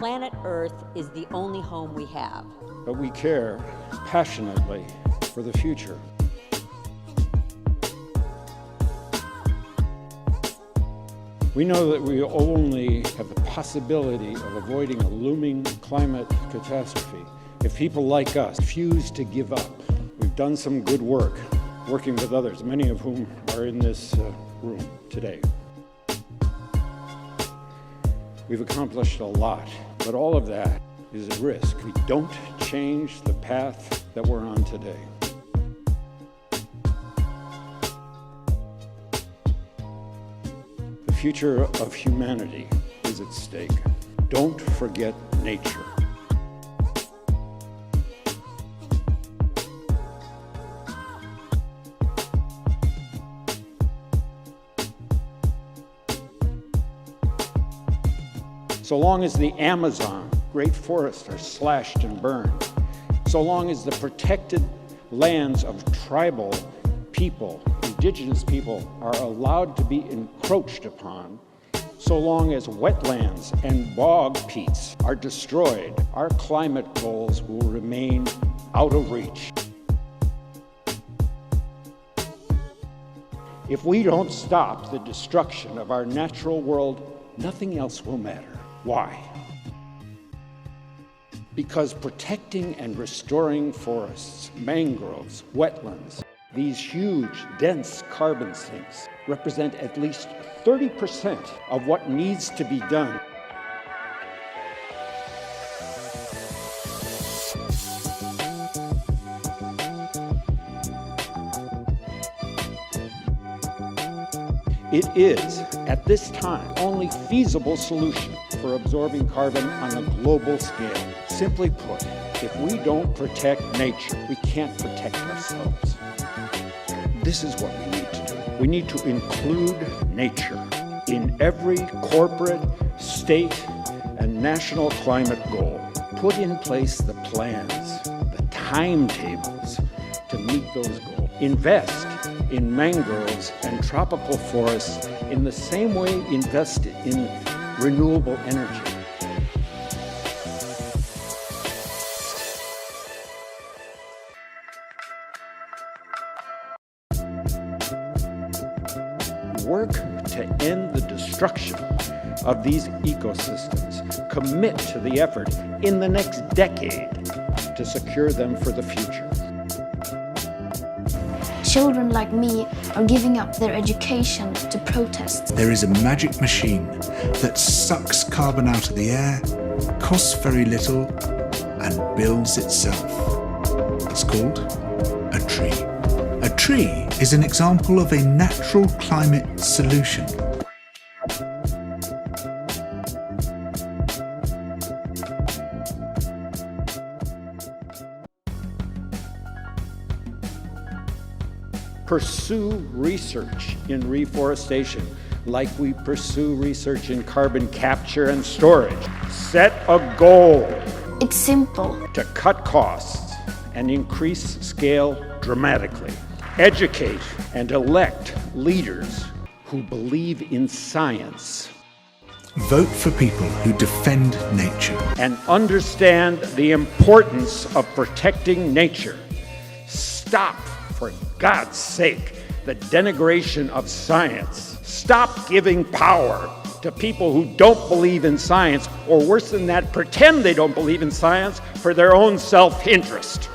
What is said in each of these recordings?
Planet Earth is the only home we have. But we care passionately for the future. We know that we only have the possibility of avoiding a looming climate catastrophe if people like us refuse to give up. We've done some good work working with others, many of whom are in this room today. We've accomplished a lot, but all of that is at risk. We don't change the path that we're on today. The future of humanity is at stake. Don't forget nature. So long as the Amazon, great forests are slashed and burned, so long as the protected lands of tribal people, indigenous people, are allowed to be encroached upon, so long as wetlands and bog peats are destroyed, our climate goals will remain out of reach. If we don't stop the destruction of our natural world, nothing else will matter. Why? Because protecting and restoring forests, mangroves, wetlands, these huge, dense carbon sinks represent at least 30% of what needs to be done. It is, at this time, only feasible solution for absorbing carbon on a global scale. Simply put, if we don't protect nature, we can't protect ourselves. This is what we need to do. We need to include nature in every corporate, state, and national climate goal. Put in place the plans, the timetables to meet those goals. Invest in mangroves and tropical forests in the same way invested in renewable energy. Work to end the destruction of these ecosystems. Commit to the effort in the next decade to secure them for the future. Children like me are giving up their education to protest. There is a magic machine that sucks carbon out of the air, costs very little, and builds itself. It's called a tree. A tree is an example of a natural climate solution. Pursue research in reforestation like we pursue research in carbon capture and storage. Set a goal. It's simple. To cut costs and increase scale dramatically. Educate and elect leaders who believe in science. Vote for people who defend nature. And understand the importance of protecting nature. Stop, for God's sake, the denigration of science. Stop giving power to people who don't believe in science, or worse than that, pretend they don't believe in science for their own self-interest.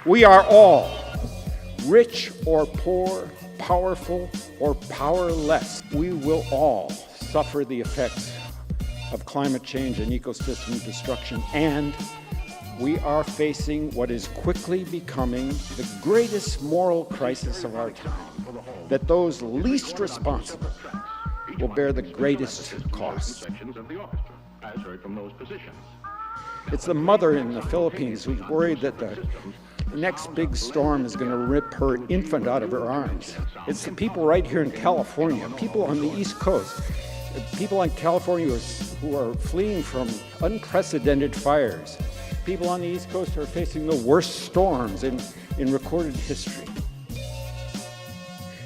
We are all, rich or poor, powerful or powerless, we will all suffer the effects of climate change and ecosystem destruction, and we are facing what is quickly becoming the greatest moral crisis of our time, that those least responsible will bear the greatest cost. It's the mother in the Philippines who's worried that the next big storm is going to rip her infant out of her arms. It's the people right here in California, people on the East Coast, people in California who are fleeing from unprecedented fires. People on the East Coast are facing the worst storms in recorded history.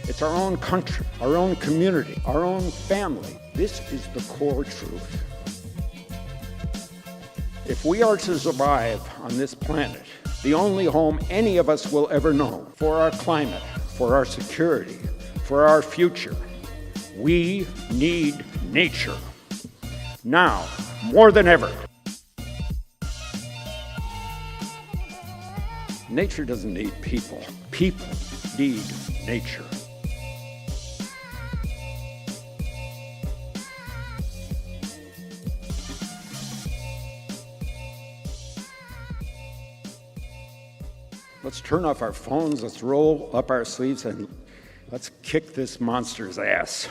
It's our own country, our own community, our own family. This is the core truth. If we are to survive on this planet, the only home any of us will ever know, for our climate, for our security, for our future, we need nature. Now, more than ever. Nature doesn't need people. People need nature. Let's turn off our phones, let's roll up our sleeves, and let's kick this monster's ass.